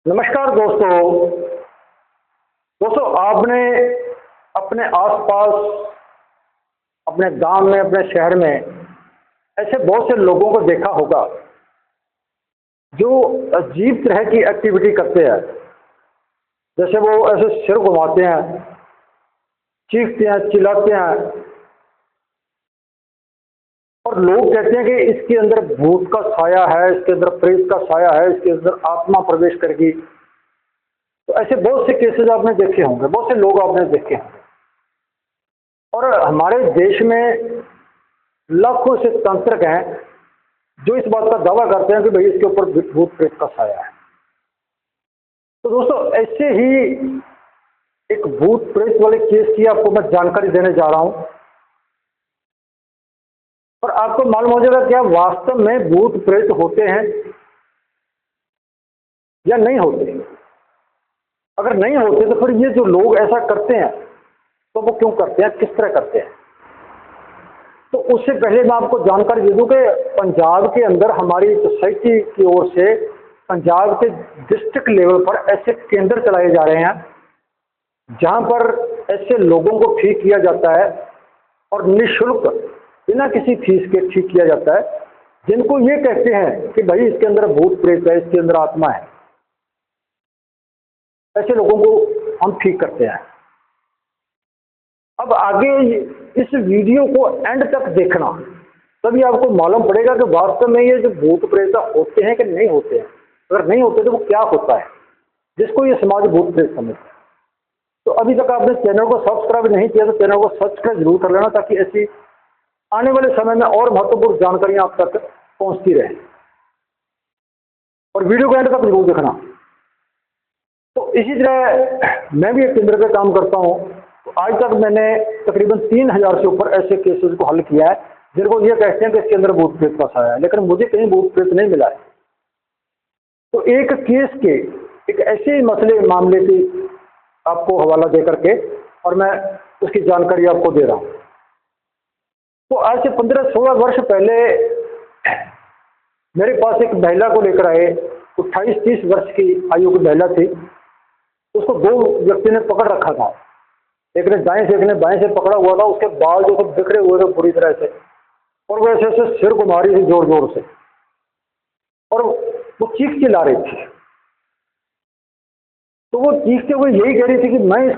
नमस्कार दोस्तों आपने अपने आसपास, अपने गांव में, अपने शहर में ऐसे बहुत से लोगों को देखा होगा जो अजीब तरह की एक्टिविटी करते हैं। जैसे वो ऐसे सिर घुमाते हैं, चीखते हैं, चिल्लाते हैं और लोग कहते हैं कि इसके अंदर भूत का साया है, इसके अंदर प्रेत का साया है, इसके अंदर आत्मा प्रवेश करेगी। तो ऐसे बहुत से केसेस आपने देखे होंगे, बहुत से लोग आपने देखे होंगे। और हमारे देश में लाखों से तांत्रिक हैं जो इस बात का दावा करते हैं कि भाई इसके ऊपर भूत प्रेत का साया है। तो दोस्तों ऐसे ही एक भूत प्रेत वाले केस की आपको मैं जानकारी देने जा रहा हूं और आपको मालूम हो जाएगा क्या वास्तव में भूत प्रेत होते हैं या नहीं होते। अगर नहीं होते तो फिर ये जो लोग ऐसा करते हैं तो वो क्यों करते हैं, किस तरह करते हैं। तो उससे पहले मैं आपको जानकारी दे दूं कि पंजाब के अंदर हमारी सोसाइटी की ओर से पंजाब के डिस्ट्रिक्ट लेवल पर ऐसे केंद्र चलाए जा रहे हैं जहां पर ऐसे लोगों को ठीक किया जाता है और निःशुल्क बिना किसी फीस के ठीक किया जाता है, जिनको ये कहते हैं कि भाई इसके अंदर भूत प्रेत है, इसके अंदर आत्मा है। ऐसे लोगों को हम ठीक करते हैं। अब आगे इस वीडियो को एंड तक देखना, तभी आपको मालूम पड़ेगा कि वास्तव में ये जो भूत प्रेत होते हैं कि नहीं होते हैं। अगर नहीं होते तो वो क्या होता है जिसको ये समाज भूत प्रेत समझता है। तो अभी तक आपने चैनल को सब्सक्राइब नहीं किया तो चैनल को सब्सक्राइब जरूर कर लेना, ताकि ऐसी आने वाले समय में और महत्वपूर्ण जानकारियां आप तक पहुंचती रहे। और वीडियो को एंड तक जरूर देखना। तो इसी तरह मैं भी एक केंद्र पे काम करता हूं। तो आज तक मैंने तकरीबन 3000 से ऊपर ऐसे केसेस को हल किया है जिनको ये कहते हैं कि इसके अंदर भूत प्रेत का साया है, लेकिन मुझे कहीं भूत प्रेत नहीं मिला है। तो एक केस के एक ऐसे मामले की आपको हवाला दे करके और मैं उसकी जानकारी आपको दे रहा हूं। तो आज से 15-16 वर्ष पहले मेरे पास एक महिला को लेकर आए। 28-30 वर्ष की आयु की महिला थी। उसको दो व्यक्ति ने पकड़ रखा था, एक ने दाएं से एक ने बाएं से पकड़ा हुआ था। उसके बाल जो सब बिखरे हुए थे पूरी तरह से, और वो ऐसे ऐसे सिर को मारी थी जोर जोर से, और वो चीख चिल्ला रही थी। तो वो चीखते हुए यही कह रही थी कि मैं इस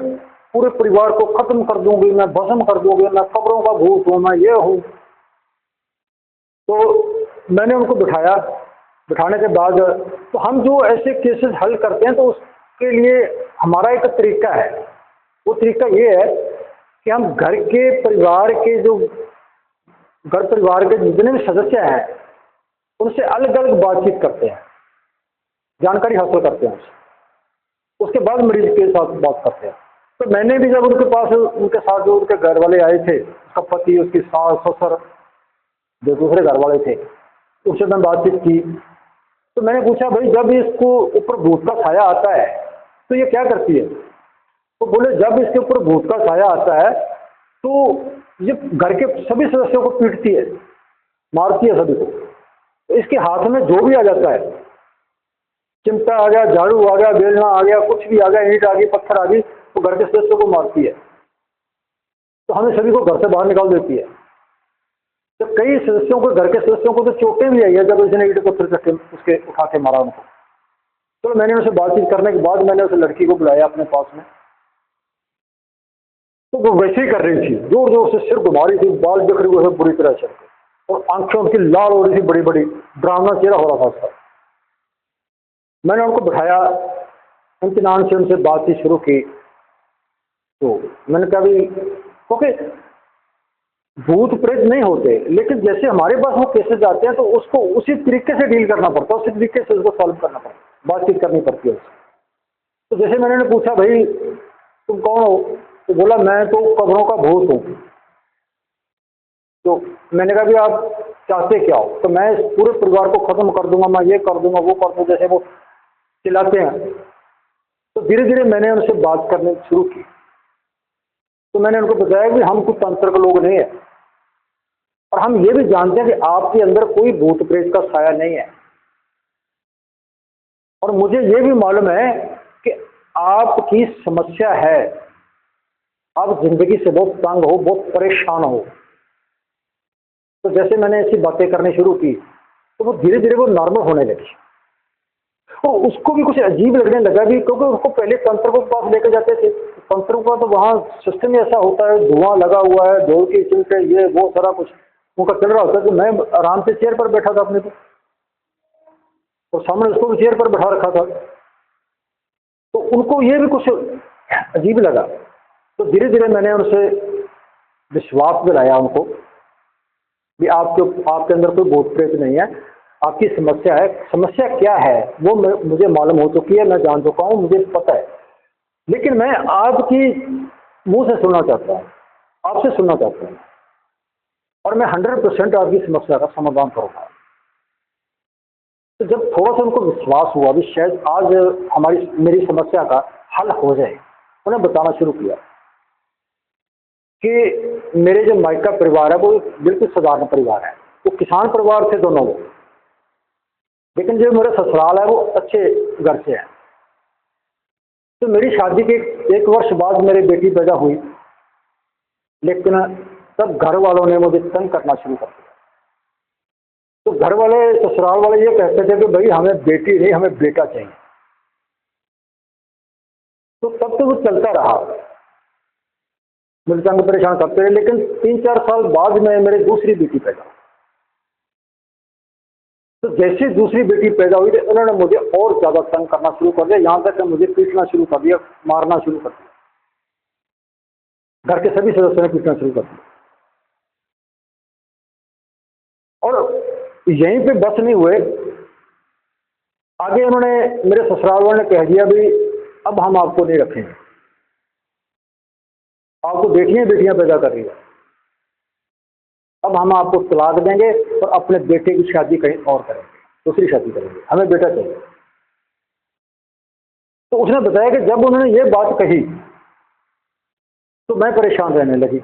पूरे परिवार को खत्म कर दूंगी, मैं भस्म कर दूंगी, मैं कब्रों का भूत हूं, मैं ये हूं। तो मैंने उनको बिठाया। बिठाने के बाद तो हम जो ऐसे केसेस हल करते हैं तो उसके लिए हमारा एक तरीका है। वो तरीका ये है कि हम घर के परिवार के घर परिवार के जितने भी सदस्य हैं उनसे अलग अलग बातचीत करते हैं, जानकारी हासिल करते हैं उसके बाद मरीज के साथ बात करते हैं। तो मैंने भी जब उनके पास उनके साथ जो उनके घर वाले आए थे, उसका पति, उसकी सास ससुर, जो दूसरे घर वाले थे, उससे मैं बातचीत की। तो मैंने पूछा भाई जब इसको ऊपर भूत का साया आता है तो ये क्या करती है। तो बोले जब इसके ऊपर भूत का साया आता है तो ये घर के सभी सदस्यों को पीटती है, मारती है सभी को। तो इसके हाथ में जो भी आ जाता है, चिमटा आ गया, झाड़ू आ गया, बेलना आ गया, कुछ भी आ गया, ईंट आ गई, पत्थर आ गई, तो घर के सदस्यों को मारती है। तो हमें सभी को घर से बाहर निकाल देती है। तो कई सदस्यों को, घर के सदस्यों को तो चोटें भी आई है जब इसने ईंट पत्थर चक्के उसके उठा के मारा उनको। तो मैंने उनसे बातचीत करने के बाद मैंने उस लड़की को बुलाया अपने पास में। तो वो वैसे ही कर रही थी, जोर जोर से सिर घुमा रही थी, बाल बिखरे हुए बुरी तरह से, और आंखें उनकी लाल हो रही थी, बड़ी बड़ी, डरावना चेहरा हो रहा था उसका। मैंने उनको बिठाया, इम्तिनान से उनसे बातचीत शुरू की। तो मैंने कहा भी क्योंकि भूत प्रेत नहीं होते, लेकिन जैसे हमारे पास वो केसेस आते हैं तो उसको उसी तरीके से डील करना पड़ता है, उसी तरीके से उसको सॉल्व करना पड़ता है, बातचीत करनी पड़ती है उससे। तो जैसे मैंने पूछा भाई तुम कौन हो, तो बोला मैं तो कब्रों का भूत हूँ। तो मैंने कहा भी आप चाहते क्या हो। तो मैं इस पूरे परिवार को खत्म कर दूंगा, मैं ये कर दूंगा, वो कर दूंगा, जैसे वो चिल्लाते हैं। तो धीरे धीरे मैंने उनसे बात करनी शुरू की। तो मैंने उनको बताया कि हम कुछ तांत्रिक लोग नहीं है, और हम ये भी जानते हैं कि आपके अंदर कोई भूत प्रेत का साया नहीं है, और मुझे ये भी मालूम है कि आपकी समस्या है, आप जिंदगी से बहुत तंग हो, बहुत परेशान हो। तो जैसे मैंने ऐसी बातें करनी शुरू की तो वो धीरे धीरे वो नॉर्मल होने लगी। तो उसको भी कुछ अजीब लगने लगा भी, क्योंकि उसको पहले तंत्र को पास लेकर जाते थे, तंत्रों का तो वहाँ सिस्टम ही ऐसा होता है, धुआं लगा हुआ है, ढोल की चिमटे, ये वो सारा कुछ उनका चल रहा होता है। तो मैं आराम से चेयर पर बैठा था अपने को, और सामने उसको भी चेयर पर बैठा रखा था। तो उनको ये भी कुछ अजीब लगा। तो धीरे धीरे मैंने उनसे विश्वास दिलाया उनको कि आपके अंदर कोई भूत प्रेत नहीं है, आपकी समस्या है। समस्या क्या है वो मुझे मालूम हो चुकी है, मैं जान चुका हूँ, मुझे पता है। लेकिन मैं आपकी मुंह से सुनना चाहता हूँ, आपसे सुनना चाहता हूँ, और मैं 100% आपकी समस्या का समाधान करूँगा। तो जब थोड़ा सा उनको विश्वास हुआ भी शायद आज मेरी समस्या का हल हो जाए, उन्हें बताना शुरू किया कि मेरे जो मायका परिवार है वो बिल्कुल साधारण परिवार है, वो किसान परिवार थे दोनों लोग, लेकिन जो मेरा ससुराल है वो अच्छे घर से है। तो मेरी शादी के 1 वर्ष बाद मेरी बेटी पैदा हुई, लेकिन तब घर वालों ने मुझे तंग करना शुरू कर दिया। तो घर वाले, ससुराल वाले ये कहते थे कि भाई हमें बेटी नहीं, हमें बेटा चाहिए। तो तब तो वो चलता रहा, मुझे तंग परेशान करते रहे। लेकिन 3-4 साल बाद में मेरी दूसरी बेटी पैदा हुई। तो जैसे दूसरी बेटी पैदा हुई तो उन्होंने मुझे और ज्यादा तंग करना शुरू कर दिया, यहां तक कि मुझे पीटना शुरू कर दिया, मारना शुरू कर दिया। घर के सभी सदस्यों ने पीटना शुरू कर दिया। और यहीं पे बस नहीं हुए, आगे उन्होंने, मेरे ससुराल वालों ने कह दिया भी अब हम आपको नहीं रखेंगे, आपको बेटियां बेटियां पैदा कर रही है, अब हम आपको तलाक देंगे और अपने बेटे की शादी कहीं और करेंगे, दूसरी शादी करेंगे, हमें बेटा चाहिए। तो उसने बताया कि जब उन्होंने ये बात कही तो मैं परेशान रहने लगी।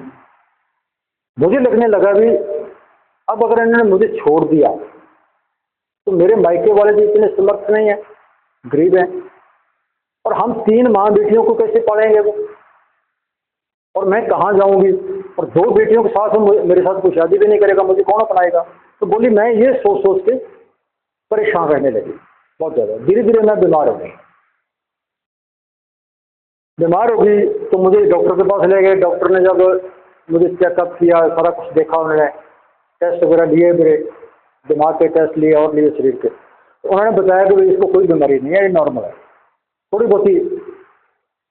मुझे लगने लगा भी अब अगर इन्होंने मुझे छोड़ दिया तो मेरे मायके वाले भी इतने समर्थ नहीं है, गरीब हैं, और हम 3 माँ बेटियों को कैसे पालेंगे वो, और मैं कहाँ जाऊंगी, और 2 बेटियों के साथ मेरे साथ कोई शादी भी नहीं करेगा, मुझे कौन अपनाएगा। तो बोली, मैं ये सोच सोच के परेशान रहने लगी बहुत ज़्यादा। धीरे धीरे मैं बीमार हो गई। बीमार हो गई तो मुझे डॉक्टर के पास ले गए। डॉक्टर ने जब मुझे चेकअप किया, सारा कुछ देखा, उन्होंने टेस्ट वगैरह लिए, मेरे दिमाग के टेस्ट लिए और लिए शरीर के। तो उन्होंने बताया कि इसको कोई बीमारी नहीं है, ये नॉर्मल है, थोड़ी बहुत ही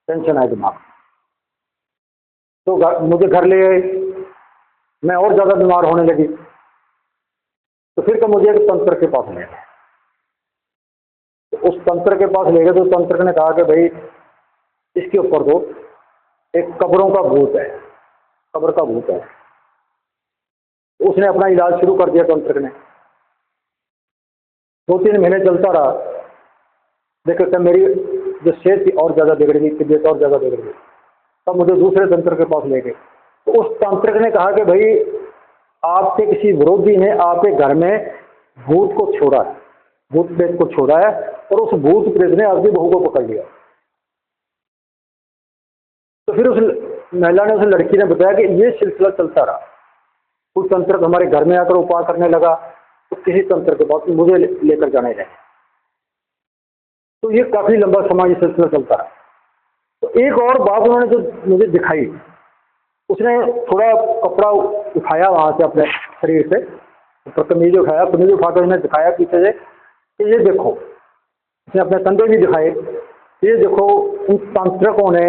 टेंशन है दिमाग। तो मुझे घर ले गए, मैं और ज़्यादा बीमार होने लगी। तो फिर तो मुझे एक तंत्र के पास ले गए। तो उस तंत्र के पास ले गए तो तंत्र ने कहा कि भाई इसके ऊपर तो एक कब्रों का भूत है, कब्र का भूत है। तो उसने अपना इलाज शुरू कर दिया तंत्र ने। 2-3 महीने चलता रहा। देखो तब मेरी जो सेहत थी और ज़्यादा बिगड़ गई, तबीयत और ज़्यादा बिगड़ गई। तब मुझे दूसरे तंत्र के पास ले गए। तो उस तंत्र ने कहा कि भाई आपके किसी विरोधी ने आपके घर में भूत को छोड़ा है, भूत प्रेत को छोड़ा है, और उस भूत प्रेत ने आपकी बहू को पकड़ लिया। तो फिर उस महिला ने, उस लड़की ने बताया कि ये सिलसिला चलता रहा। कुछ तंत्र हमारे घर में आकर उपाय करने लगा, तो किसी तंत्र के पास मुझे लेकर जाने लगे। तो ये काफी लंबा समय ये सिलसिला चलता रहा। तो एक और बात उन्होंने जो मुझे दिखाई, उसने थोड़ा कपड़ा उठाया वहां से अपने शरीर से, ऊपर कमीज उठाया, कमीज उठाकर उसने दिखाया पीछे से कि ये देखो। उसने अपने कंधे भी दिखाए, ये देखो उन तंत्रकों ने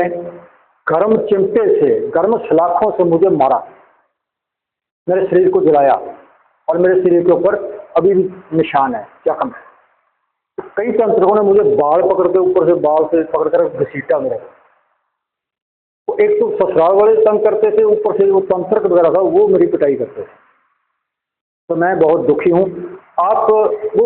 गर्म चिमटे से, गर्म सलाखों से मुझे मारा, मेरे शरीर को जलाया, और मेरे शरीर के ऊपर अभी भी निशान है, जख्म है। तो कई तंत्रकों ने मुझे बाल पकड़ के, ऊपर से बाल से पकड़कर घसीटा मेरे। तो एक तो ससुराल वाले तंग करते थे, ऊपर से वो तंत्र वगैरह था वो मेरी पिटाई करते थे। तो मैं बहुत दुखी हूँ। आप वो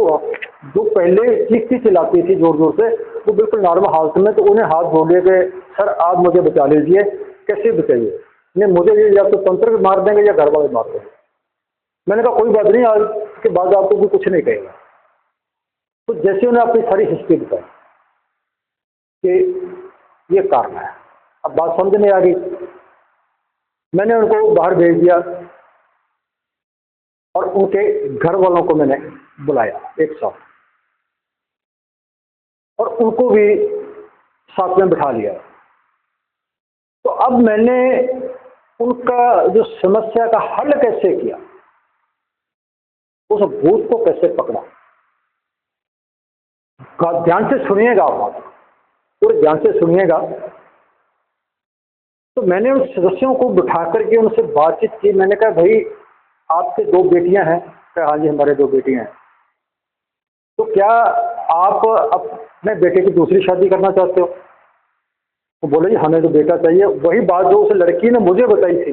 जो पहले चीखती चिल्लाती थी जोर जोर से, वो बिल्कुल नॉर्मल हालत में, तो उन्हें हाथ जोड़ लिए कि सर आप मुझे बचा लीजिए। कैसे बचाइए? नहीं, मुझे ये या तो तंत्र मार देंगे या घर वाले मार देंगे। मैंने कहा कोई बात नहीं, आज के बाद आपको भी कुछ नहीं कहेगा। तो जैसे उन्हें अपनी सारी हिस्ट्री बताई कि ये कारण है, अब बात समझ में आ गई। मैंने उनको बाहर भेज दिया और उनके घर वालों को मैंने बुलाया एक साथ, और उनको भी साथ में बिठा लिया। तो अब मैंने उनका जो समस्या का हल कैसे किया, उस भूत को कैसे पकड़ा, ध्यान से सुनिएगा आप, पूरे ध्यान से सुनिएगा। तो मैंने उन सदस्यों को बिठा करके उनसे बातचीत की। मैंने कहा भाई आपके 2 बेटियां हैं? कहा हाँ जी हमारे 2 बेटियां हैं। तो क्या आप अपने बेटे की दूसरी शादी करना चाहते हो? तो बोले जी हमें तो बेटा चाहिए। वही बात जो उस लड़की ने मुझे बताई थी,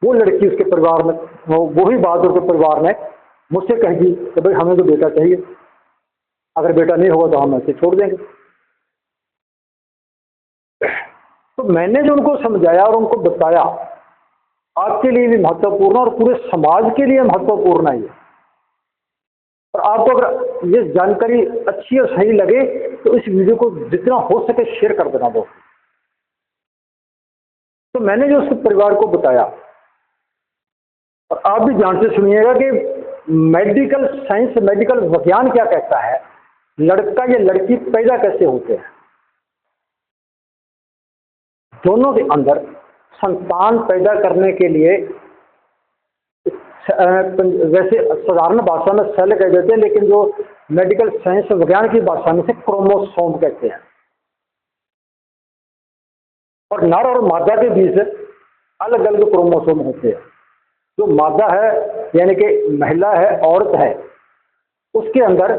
वो लड़की उसके परिवार में, वही बात उसके परिवार ने मुझसे कही कि भाई हमें तो बेटा चाहिए, अगर बेटा नहीं होगा तो हम ऐसे छोड़ देंगे। तो मैंने जो उनको समझाया और उनको बताया, आपके लिए भी महत्वपूर्ण और पूरे समाज के लिए महत्वपूर्ण है ये। और आपको अगर ये जानकारी अच्छी और सही लगे तो इस वीडियो को जितना हो सके शेयर कर देना दोस्तों। तो मैंने जो उसके परिवार को बताया, और आप भी ध्यान से सुनिएगा कि मेडिकल साइंस, मेडिकल विज्ञान क्या कहता है, लड़का या लड़की पैदा कैसे होते हैं। दोनों के अंदर संतान पैदा करने के लिए, वैसे साधारण भाषा में सेल कह देते हैं, लेकिन जो मेडिकल साइंस विज्ञान की भाषा में से क्रोमोसोम कहते हैं। और नर और मादा के बीच अलग अलग क्रोमोसोम होते हैं। जो मादा है यानी कि महिला है, औरत है, उसके अंदर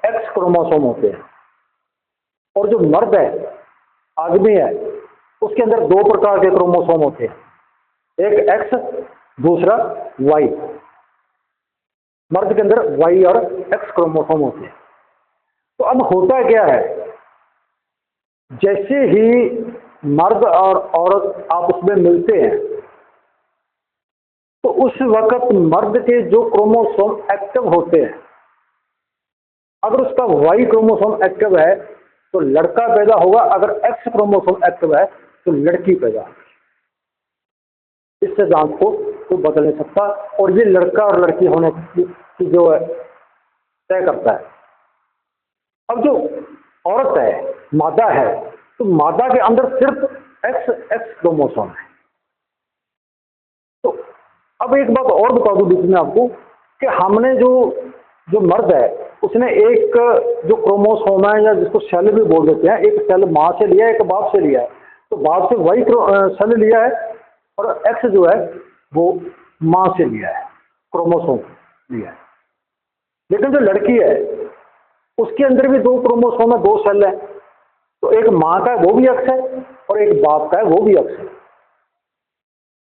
एक्स क्रोमोसोम होते हैं। और जो मर्द है, आदमी है, उसके अंदर 2 प्रकार के क्रोमोसोम होते हैं, एक एक्स, दूसरा वाई। मर्द के अंदर वाई और एक्स क्रोमोसोम होते हैं। तो अब होता क्या है, जैसे ही मर्द और औरत आपस में मिलते हैं तो उस वक्त मर्द के जो क्रोमोसोम एक्टिव होते हैं, अगर उसका वाई क्रोमोसोम एक्टिव है तो लड़का पैदा होगा, अगर एक्स क्रोमोसोम एक्टिव है तो लड़की पैदा होगी। इस सिद्धांत को कोई बदल नहीं सकता, और ये लड़का और लड़की होने की जो है तय करता है। अब जो औरत है, मादा है, तो मादा के अंदर सिर्फ एक्स क्रोमोसोम है। तो अब एक बात और बता दूं बीच में आपको कि हमने जो मर्द है उसने एक जो क्रोमोसोम है, या जिसको सेल भी बोल देते हैं, एक सेल माँ से लिया है, एक बाप से लिया है। तो बाप से वाई सेल लिया है, और एक्स जो है वो माँ से लिया है, क्रोमोसोम लिया है। लेकिन जो लड़की है उसके अंदर भी 2 क्रोमोसोम है, 2 सेल है। तो एक माँ का है वो भी एक्स है, और एक बाप का है वो भी एक्स है।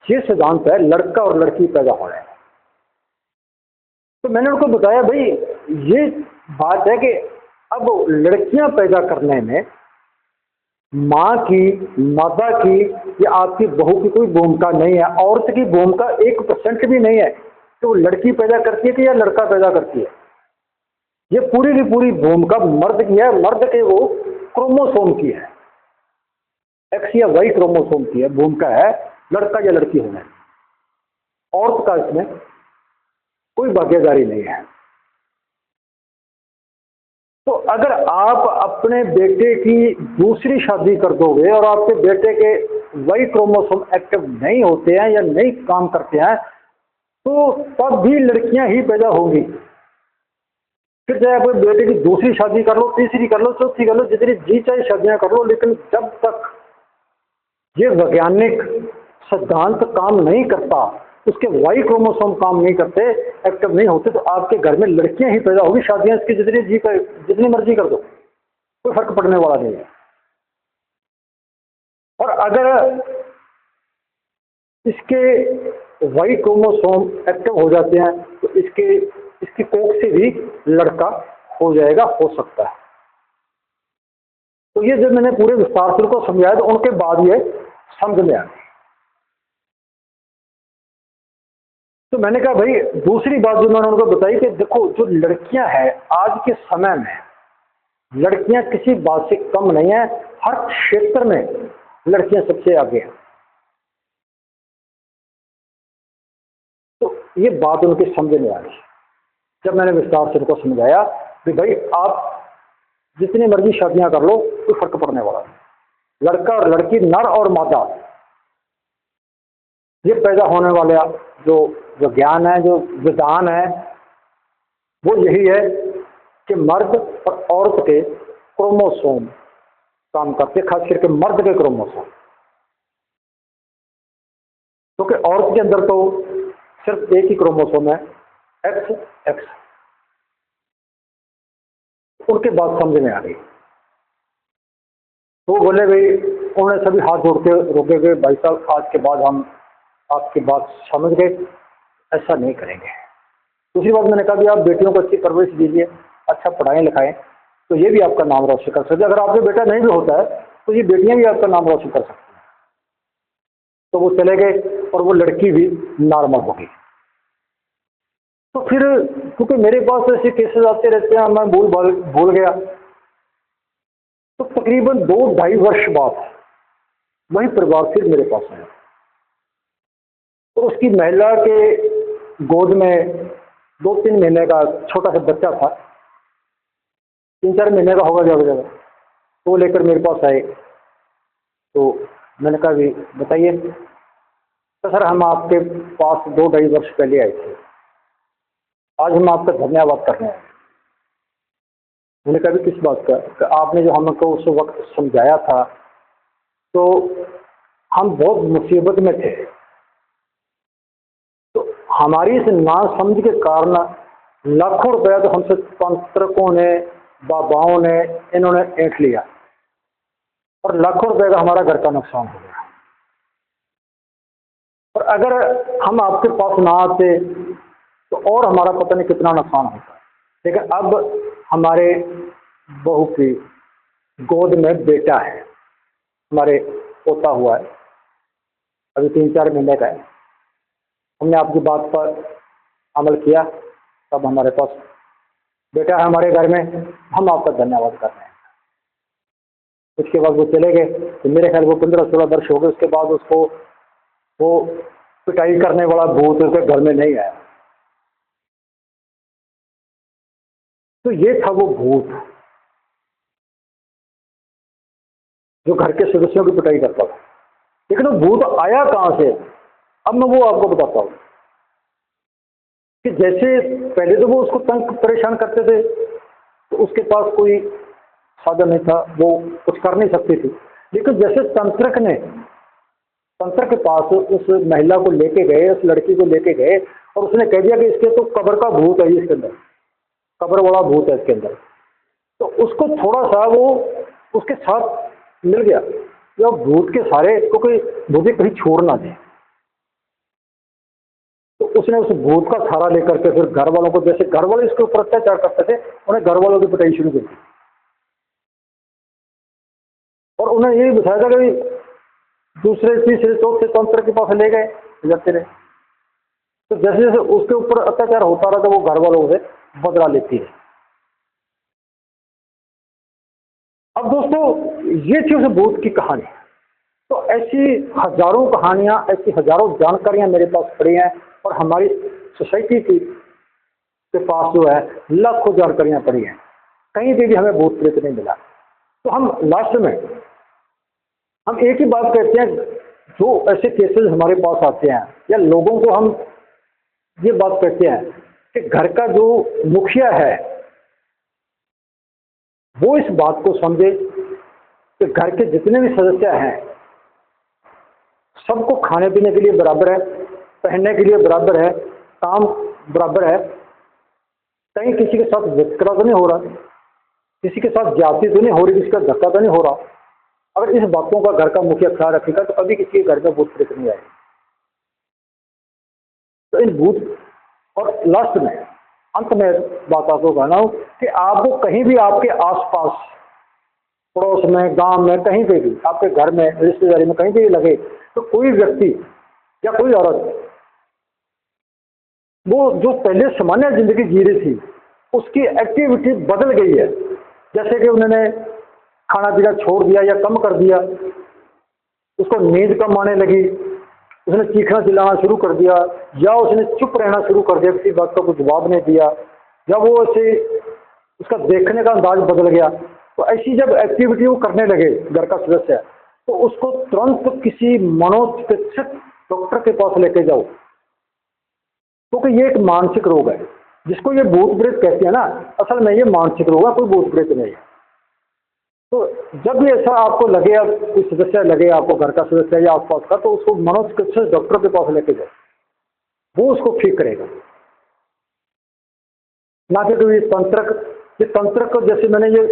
ये सिद्धांत है लड़का और लड़की पैदा हो रहे हैं। तो मैंने उनको बताया भाई ये बात है कि अब लड़कियां पैदा करने में माँ की, मादा की या आपकी बहू की कोई भूमिका नहीं है। औरत की भूमिका 1% भी नहीं है कि वो लड़की पैदा करती है कि या लड़का पैदा करती है। ये पूरी की पूरी भूमिका मर्द की है। मर्द के वो क्रोमोसोम की है, एक्स या वाई क्रोमोसोम की है, भूमिका है लड़का या लड़की होने। औरत का इसमें कोई भागीदारी नहीं है। तो अगर आप अपने बेटे की दूसरी शादी कर दोगे और आपके बेटे के वाई क्रोमोसोम एक्टिव नहीं होते हैं या नहीं काम करते हैं, तो तब भी लड़कियां ही पैदा होंगी। फिर चाहे आप बेटे की दूसरी शादी कर लो, तीसरी कर लो, चौथी कर लो, जितनी जी चाहे शादियां कर लो, लेकिन जब तक ये वैज्ञानिक सिद्धांत काम नहीं करता, उसके वाई क्रोमोसोम काम नहीं करते, एक्टिव नहीं होते, तो आपके घर में लड़कियां ही पैदा होगी। शादियां इसकी जितनी मर्जी कर दो, कोई फर्क पड़ने वाला नहीं है। और अगर इसके वाई क्रोमोसोम एक्टिव हो जाते हैं तो इसकी कोख से भी लड़का हो जाएगा, हो सकता है। तो ये जब मैंने पूरे विस्तार से उनको समझाया तो उनके बाद ये समझ में आ गई। तो मैंने कहा भाई दूसरी बात जो मैंने उनको बताई कि देखो जो लड़कियां हैं आज के समय में लड़कियां किसी बात से कम नहीं है, हर क्षेत्र में लड़कियां सबसे आगे हैं। तो ये बात उनकी समझ में आ रही। जब मैंने विस्तार से उनको समझाया कि भाई आप जितनी मर्जी शादियां कर लो, कोई फर्क पड़ने वाला नहीं, लड़का और लड़की, नर और मादा, ये पैदा होने वाला जो जो ज्ञान है, जो विधान है, वो यही है कि मर्द और औरत के क्रोमोसोम काम करते, खास करके मर्द के क्रोमोसोम, क्योंकि औरत के अंदर तो सिर्फ एक ही क्रोमोसोम है, एक्स एक्स। उनके बात समझ में आ गई। तो बोले भाई, उन्होंने सभी हाथ जोड़ के रोके गए, भाई साहब आज के बाद हम आपकी बात समझ गए, ऐसा नहीं करेंगे। दूसरी बात मैंने कहा कि आप बेटियों को अच्छी परवरिश दीजिए, अच्छा पढ़ाएं लिखाएं, तो ये भी आपका नाम रोशन कर सकते हैं। अगर आपके बेटा नहीं भी होता है तो ये बेटियां भी आपका नाम रोशन कर सकती हैं। तो वो चले गए और वो लड़की भी नॉर्मल हो गई। तो फिर क्योंकि मेरे पास ऐसे केसेस आते रहते हैं, मैं भूल गया, तो तकरीबन 2-2.5 वर्ष बाद वही परिवार फिर मेरे पास आया। तो उसकी महिला के गोद में 2-3 महीने का छोटा सा बच्चा था, 3-4 महीने का होगा ज़्यादा ज़्यादा। तो वो लेकर मेरे पास आए। तो मैंने कहा भी बताइए। तो सर हम आपके पास 2-2.5 वर्ष पहले आए थे, आज हम आपका धन्यवाद कर रहे हैं। मैंने कहा भी किस बात का? आपने जो हमको उस वक्त समझाया था, तो हम बहुत मुसीबत में थे, तो हमारी इस नासमझ के कारण लाखों रुपया तो हमसे तंत्रकों ने, बाबाओं ने, इन्होंने ऐंठ लिया और लाखों रुपए का हमारा घर का नुकसान हो गया। और अगर हम आपके पास ना आते तो और हमारा पता नहीं कितना नुकसान होता। लेकिन अब हमारे बहू की गोद में बेटा है, हमारे पोता हुआ है, अभी 3-4 महीने का है। हमने आपकी बात पर अमल किया, तब हमारे पास बेटा है हमारे घर में, हम आपका धन्यवाद कर रहे हैं। उसके बाद वो चले गए। तो मेरे ख्याल वो 15-16 वर्ष हो गए, उसके बाद उसको वो पिटाई करने वाला भूत उसके घर में नहीं आया। तो ये था वो भूत जो घर के सदस्यों की पिटाई करता था। लेकिन वो भूत आया कहां से, अब मैं वो आपको बताता हूं। कि जैसे पहले तो वो उसको तंग परेशान करते थे, तो उसके पास कोई साधन नहीं था, वो कुछ कर नहीं सकती थी। लेकिन जैसे तंत्र के पास उस महिला को लेके गए, उस लड़की को लेके गए, और उसने कह दिया कि इसके तो कब्र का भूत है, इसके अंदर कब्र वाला भूत है इसके अंदर। तो उसको थोड़ा सा वो उसके साथ मिल गया, जो भूत के सारे को कोई भूत कहीं छोड़ ना दे। तो उसने उस भूत का सहारा लेकर के फिर घर वालों को, जैसे घर वाले इसके ऊपर अत्याचार करते थे, उन्हें घर वालों की पिटाई शुरू कर दी। और उन्हें यही बताया था कि दूसरे तीसरे चौथे तंत्र के पास ले गए, जाते रहे। तो जैसे जैसे उसके ऊपर अत्याचार होता रहा, तो वो घर वालों से बदला लेती है। अब दोस्तों, ये थी उस भूत की कहानी। तो ऐसी हजारों कहानियां, ऐसी हजारों जानकारियां मेरे पास पड़ी हैं, और हमारी सोसाइटी की के पास जो है लाखों जानकारियां पड़ी हैं। कहीं पे भी हमें भूत प्रेत नहीं मिला। तो हम लास्ट में हम एक ही बात कहते हैं, जो ऐसे केसेस हमारे पास आते हैं या लोगों को हम ये बात कहते हैं कि घर का जो मुखिया है वो इस बात को समझे कि घर के जितने भी सदस्य हैं सबको खाने पीने के लिए बराबर है, पहनने के लिए बराबर है, काम बराबर है। कहीं किसी के साथ वितकरा तो नहीं हो रहा, किसी के साथ जाति तो नहीं हो रही, किसी का धक्का तो नहीं हो रहा। अगर इस बातों का घर का मुखिया ख्याल रखेगा तो कभी किसी के घर में भूत प्रेत नहीं आएगी। तो इन भूत, और लास्ट में अंत में बात आपको कहना हो कि आपको कहीं भी आपके आसपास, पड़ोस में, गांव में, कहीं पे भी, आपके घर में, रिश्तेदारी में, कहीं पे भी लगे तो कोई व्यक्ति या कोई औरत वो जो पहले सामान्य जिंदगी जी रही थी उसकी एक्टिविटी बदल गई है, जैसे कि उन्होंने खाना पीना छोड़ दिया या कम कर दिया, उसको नींद कम आने लगी, उसने चीखना चिल्लाना शुरू कर दिया, या उसने चुप रहना शुरू कर दिया, किसी बात का कोई जवाब नहीं दिया, या वो ऐसे उसका देखने का अंदाज बदल गया, तो ऐसी जब एक्टिविटी वो करने लगे घर का सदस्य, तो उसको तुरंत किसी मनोचिकित्सक डॉक्टर के पास लेके जाओ, क्योंकि ये एक मानसिक रोग है। जिसको ये भूत प्रेत कहते हैं ना, असल में ये मानसिक रोग है, कोई भूत प्रेत नहीं है। तो जब भी ऐसा आपको लगे, अब कोई सदस्य लगे आपको, घर का सदस्य या आसपास का, तो उसको मनोचिकित्सक डॉक्टर के पास लेके जाओ, वो उसको ठीक करेगा। ना कि कोई तंत्रक जैसे मैंने ये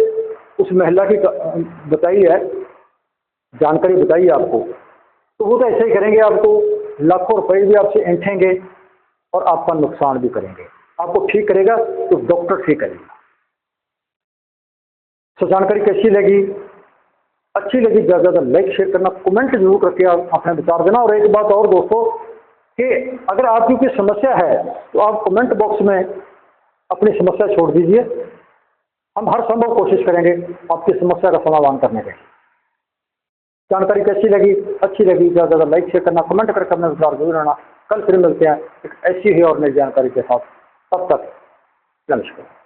उस महिला की बताई है, जानकारी बताई है आपको, तो वो तो ऐसे ही करेंगे, आपको लाखों रुपए भी आपसे ऐंठेंगे और आपका नुकसान भी करेंगे। आपको ठीक करेगा तो डॉक्टर ठीक करेगा। तो जानकारी कैसी लगी? अच्छी लगी ज़्यादा ज़्यादा लाइक शेयर करना, कमेंट जरूर करके आप अपने विचार देना। और एक बात और दोस्तों, कि अगर आपकी कोई समस्या है तो आप कमेंट बॉक्स में अपनी समस्या छोड़ दीजिए, हम हर संभव कोशिश करेंगे आपकी समस्या का समाधान करने के। जानकारी कैसी लगी? अच्छी लगी ज़्यादा ज़्यादा लाइक शेयर करना, कमेंट करके अपने विचार जरूर रहना। कल फिर मिलते हैं एक ऐसी ही और नई जानकारी के साथ। तब तक नमस्कार।